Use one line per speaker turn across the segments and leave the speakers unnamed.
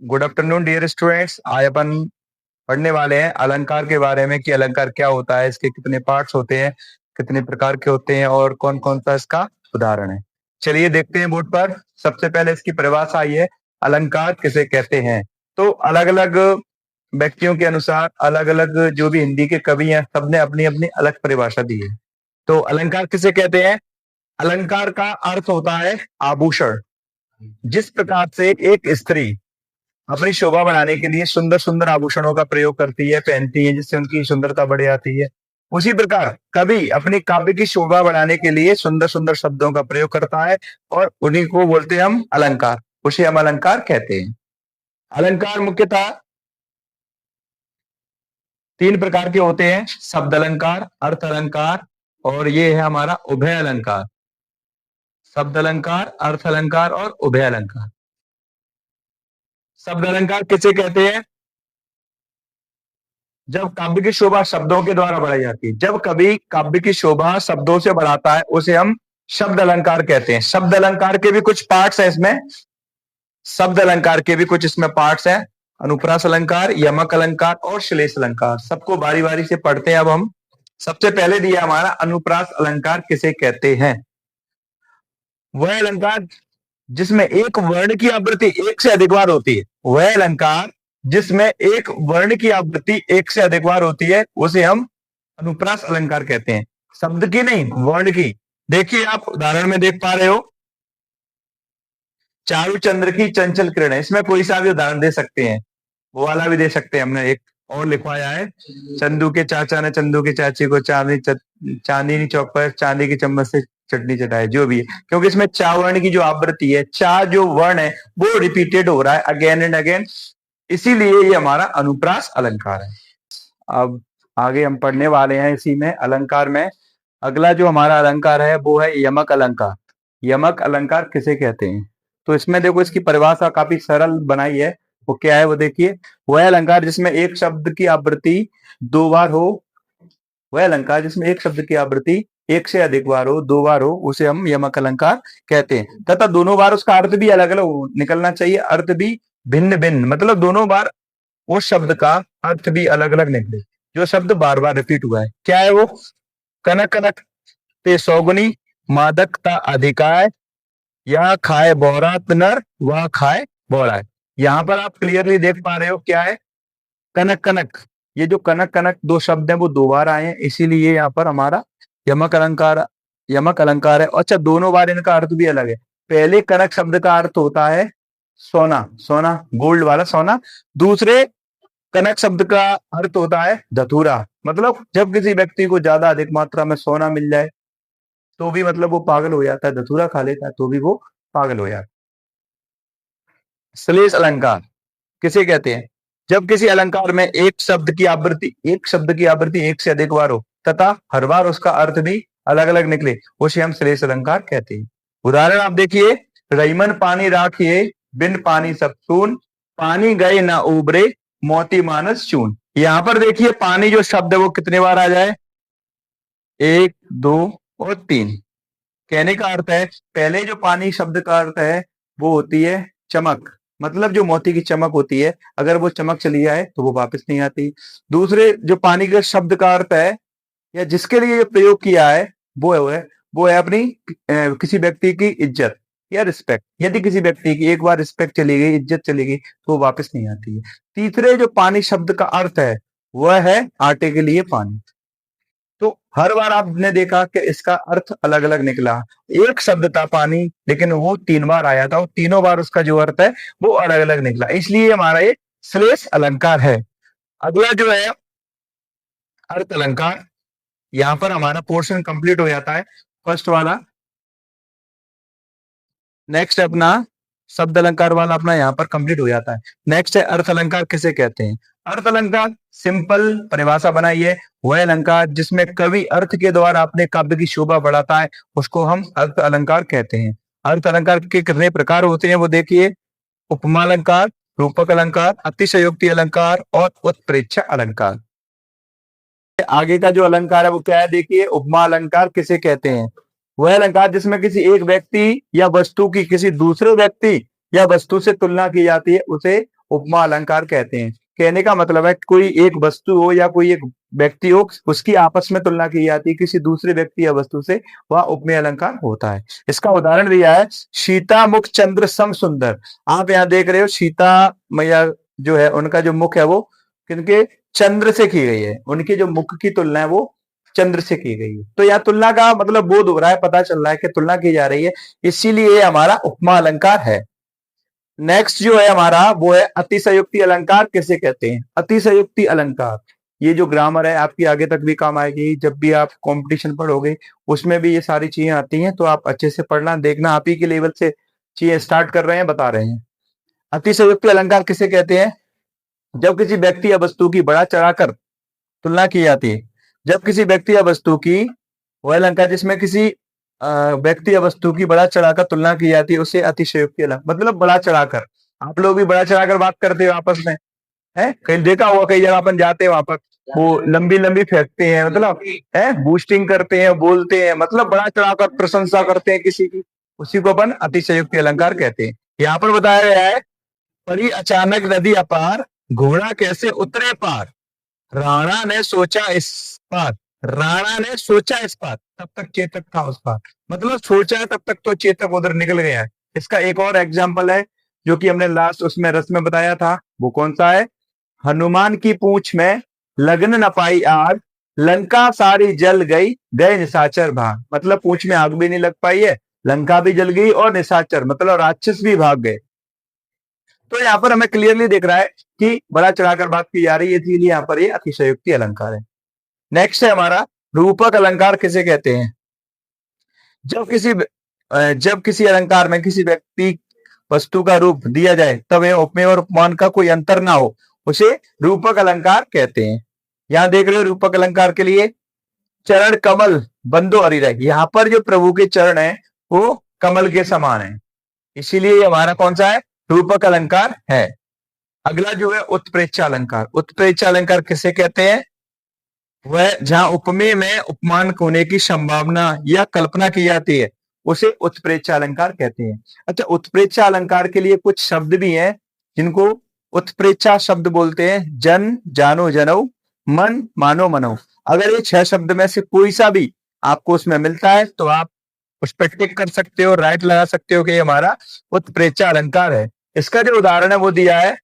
Good afternoon dear students. आज अपन पढ़ने वाले हैं अलंकार के बारे में कि अलंकार क्या होता है, इसके कितने पार्ट्स होते हैं, कितने प्रकार के होते हैं और कौन कौन सा इसका उदाहरण है। चलिए देखते हैं बोर्ड पर। सबसे पहले इसकी परिभाषा आई है, अलंकार किसे कहते हैं। तो अलग अलग व्यक्तियों के अनुसार अलग अलग जो भी हिंदी के कवि हैं सबने अपनी अपनी अलग परिभाषा दी है। तो अलंकार किसे कहते हैं? अलंकार का अर्थ होता है आभूषण। जिस प्रकार से एक स्त्री अपनी शोभा बढ़ाने के लिए सुंदर सुंदर आभूषणों का प्रयोग करती है, पहनती है, जिससे उनकी सुंदरता बढ़ जाती है, उसी प्रकार कवि अपनी काव्य की शोभा बढ़ाने के लिए सुंदर सुंदर शब्दों का प्रयोग करता है और उन्हीं को बोलते हैं हम अलंकार। उसे हम अलंकार कहते हैं। अलंकार मुख्यतः तीन प्रकार के होते हैं, शब्द अलंकार, अर्थ अलंकार और ये है हमारा उभय अलंकार। शब्द अलंकार, अर्थ अलंकार और उभय अलंकार। शब्द अलंकार किसे कहते हैं? जब काव्य की शोभा शब्दों के द्वारा बढ़ाई जाती है, जब कवि काव्य की शोभा शब्दों से बढ़ाता है उसे हम शब्द अलंकार कहते हैं। शब्द अलंकार के भी कुछ पार्ट्स हैं इसमें, शब्द अलंकार के भी कुछ इसमें पार्ट्स हैं, अनुप्रास अलंकार, यमक अलंकार और श्लेष अलंकार। सबको बारी बारी से पढ़ते हैं। अब हम सबसे पहले दिया हमारा अनुप्रास अलंकार किसे कहते हैं। वह अलंकार जिसमें एक वर्ण की आवृत्ति एक से अधिक बार होती है, वह अलंकार जिसमें एक वर्ण की आवृत्ति एक से अधिक बार होती है उसे हम अनुप्रास अलंकार कहते हैं। शब्द की नहीं, वर्ण की। देखिए आप उदाहरण में देख पा रहे हो, चारु चंद्र की चंचल किरण है। इसमें कोई सा भी उदाहरण दे सकते हैं, वो वाला भी दे सकते हैं। हमने एक और लिखवाया है, चंदू के चाचा ने चंदू की चाची को चांदनी चौक पर चांदी की चम्मच से चटनी चटाई, जो भी है, क्योंकि इसमें चा वर्ण की जो आवृत्ति है, चा जो वर्ण है वो रिपीटेड हो रहा है अगेन एंड अगेन, इसीलिए ये हमारा अनुप्रास अलंकार है। अब आगे हम पढ़ने वाले हैं इसी में अलंकार में। अगला जो हमारा अलंकार है वो है यमक अलंकार। यमक अलंकार किसे कहते हैं? तो इसमें देखो इसकी परिभाषा काफी सरल बनाई है। वो क्या है वो देखिए, वह अलंकार जिसमें एक शब्द की आवृत्ति दो बार हो, वह अलंकार जिसमें एक शब्द की आवृत्ति एक से अधिक बार हो, दो बार हो, उसे हम यमक अलंकार कहते हैं। तथा दोनों बार उसका अर्थ भी अलग अलग निकलना चाहिए, अर्थ भी भिन्न भिन्न, मतलब दोनों बार उस शब्द का अर्थ भी अलग अलग निकले। जो शब्द बार बार रिपीट हुआ है, क्या है वो? कनक कनक ते सौगुनी मादकता अधिकाय, या खाए बौरात नर वह खाए बौराय। यहां पर आप क्लियरली देख पा रहे हो क्या है, कनक कनक। ये जो कनक कनक दो शब्द हैं वो दो बार आए हैं, इसीलिए यहाँ पर हमारा यमक अलंकार है। अच्छा, दोनों बार इनका अर्थ भी अलग है। पहले कनक शब्द का अर्थ होता है सोना, सोना गोल्ड वाला सोना। दूसरे कनक शब्द का अर्थ होता है धतूरा, मतलब जब किसी व्यक्ति को ज्यादा अधिक मात्रा में सोना मिल जाए तो भी मतलब वो पागल हो जाता है, धतूरा खा लेता है तो भी वो पागल हो जाता है। श्लेष अलंकार किसे कहते हैं? जब किसी अलंकार में एक शब्द की आवृत्ति एक से अधिक बार हो तथा हर बार उसका अर्थ भी अलग अलग निकले, उसे हम श्लेष अलंकार कहते हैं। उदाहरण आप देखिए, रईमन पानी राखिए बिन पानी सब सून, पानी गए ना उबरे मोती मानस चून। यहां पर देखिए पानी जो शब्द है वो कितने बार आ जाए, एक, दो और तीन। कहने का अर्थ है, पहले जो पानी शब्द का अर्थ है वो होती है चमक, मतलब जो मोती की चमक होती है, अगर वो चमक चली जाए तो वो वापस नहीं आती। दूसरे जो पानी के शब्द का अर्थ है या जिसके लिए ये प्रयोग किया है वो है अपनी किसी व्यक्ति की इज्जत या रिस्पेक्ट। यदि किसी व्यक्ति की एक बार रिस्पेक्ट चली गई, इज्जत चली गई तो वो वापस नहीं आती है। तीसरे जो पानी शब्द का अर्थ है वह है आटे के लिए पानी। तो हर बार आपने देखा कि इसका अर्थ अलग अलग निकला। एक शब्द था पानी, लेकिन वो तीन बार आया था और तीनों बार उसका जो अर्थ है वो अलग अलग निकला, इसलिए हमारा ये श्लेष अलंकार है। अगला जो है अर्थ अलंकार, यहां पर हमारा पोर्शन कंप्लीट हो जाता है, फर्स्ट वाला। नेक्स्ट अपना शब्द अलंकार वाला अपना यहाँ पर कंप्लीट हो जाता है। नेक्स्ट है अर्थ अलंकार किसे कहते हैं। अर्थ अलंकार सिंपल परिभाषा बनाई है, वह अलंकार जिसमें कवि अर्थ के द्वारा अपने काव्य की शोभा बढ़ाता है उसको हम अर्थ अलंकार कहते हैं। अर्थ अलंकार के कितने प्रकार होते हैं वो देखिए, उपमा अलंकार, रूपक अलंकार, अतिशयोक्ति अलंकार और उत्प्रेक्षा अलंकार। आगे का जो अलंकार है वो क्या है देखिए, उपमा अलंकार किसे कहते हैं। वह अलंकार जिसमें किसी एक व्यक्ति या वस्तु की किसी दूसरे व्यक्ति या वस्तु से तुलना की जाती है उसे उपमा अलंकार कहते हैं। कहने का मतलब है कोई एक वस्तु हो या कोई एक व्यक्ति हो, उसकी आपस में तुलना की जाती है किसी दूसरे व्यक्ति या वस्तु से, वह उपमेय अलंकार होता है। इसका उदाहरण दिया है, सीता मुख चंद्र सम सुंदर। आप यहाँ देख रहे हो सीता मैया जो है उनका जो मुख है वो किनके, चंद्र से की गई है। उनकी जो मुख की तुलना है वो चंद्र से की गई है। तो यहाँ तुलना का मतलब बोध हो रहा है, पता चल रहा है कि तुलना की जा रही है, इसीलिए हमारा उपमा अलंकार है। नेक्स्ट जो है हमारा वो है अतिशयोक्ति अलंकार किसे कहते हैं। अतिशयोक्ति अलंकार, ये जो ग्रामर है आपकी आगे तक भी काम आएगी, जब भी आप कंपटीशन पढ़ोगे उसमें भी ये सारी चीजें आती हैं, तो आप अच्छे से पढ़ना, देखना आप ही के लेवल से चीजें स्टार्ट कर रहे हैं, बता रहे हैं। अतिशयोक्ति अलंकार किसे कहते हैं, जब किसी व्यक्ति या वस्तु की बढ़ा चढ़ाकर तुलना की जाती है। जब किसी व्यक्ति या वस्तु की, वह अलंकार जिसमें किसी व्यक्ति या वस्तु की बढ़ा चढ़ाकर तुलना की जाती है, उसे अतिशयोक्ति अलंकार, मतलब बढ़ा चढ़ाकर। आप लोग भी बढ़ा चढ़ाकर बात करते हो आपस में, है कहीं देखा हुआ, कई जगह अपन जाते हैं वहां पर वो लंबी लंबी फेंकते हैं, मतलब है बूस्टिंग करते हैं, बोलते हैं, मतलब बढ़ा चढ़ाकर प्रशंसा करते हैं किसी की, उसी को अपन अतिशयोक्ति अलंकार कहते हैं। यहाँ पर बताया गया है, परी अचानक नदी अपार, घोड़ा कैसे उतरे पार, राणा ने सोचा इस पार, राणा ने सोचा इस पार, तब तक चेतक था उस पार। मतलब सोचा है तब तक तो चेतक उधर निकल गया है। इसका एक और एग्जाम्पल है जो कि हमने लास्ट उसमें रस में बताया था, वो कौन सा है, हनुमान की पूंछ में लगन न पाई आग, लंका सारी जल गई, गए निशाचर भाग। मतलब पूंछ में आग भी नहीं लग पाई है, लंका भी जल गई और निशाचर मतलब राक्षस भी भाग गए। तो यहाँ पर हमें क्लियरली दिख रहा है कि बड़ा चढ़ाकर बात की जा रही है, इसीलिए यहाँ पर ये अतिशयोक्ति अलंकार है। नेक्स्ट है हमारा रूपक अलंकार किसे कहते हैं। जब किसी अलंकार में किसी व्यक्ति वस्तु का रूप दिया जाए तब यह उपमेय और उपमान का कोई अंतर ना हो, उसे रूपक अलंकार कहते हैं। यहां देख रहे हो रूपक अलंकार के लिए, चरण कमल बंदो हरिहर, यहाँ पर जो प्रभु के चरण है वो कमल के समान है, इसीलिए हमारा कौन सा है, रूपक अलंकार है। अगला जो है उत्प्रेक्षा अलंकार। उत्प्रेक्षा अलंकार किसे कहते हैं, वह जहां उपमेय में उपमान होने की संभावना या कल्पना की जाती है, उसे उत्प्रेक्षा अलंकार कहते हैं। अच्छा, उत्प्रेक्षा अलंकार के लिए कुछ शब्द भी हैं जिनको उत्प्रेक्षा शब्द बोलते हैं। जन जानो जनऊ, मन मानो मनऊ। अगर ये 6 शब्द में से कोई सा भी आपको उसमें मिलता है तो आप उस पर टिक कर सकते हो, राइट लगा सकते हो कि ये हमारा उत्प्रेक्षा अलंकार है। इसका जो उदाहरण है वो दिया है,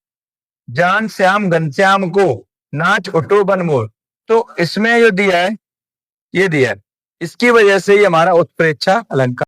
जान श्याम घनश्याम को, नाच उठो बन मोर। तो इसमें जो दिया है, ये दिया है, इसकी वजह से ये हमारा उत्प्रेक्षा अलंकार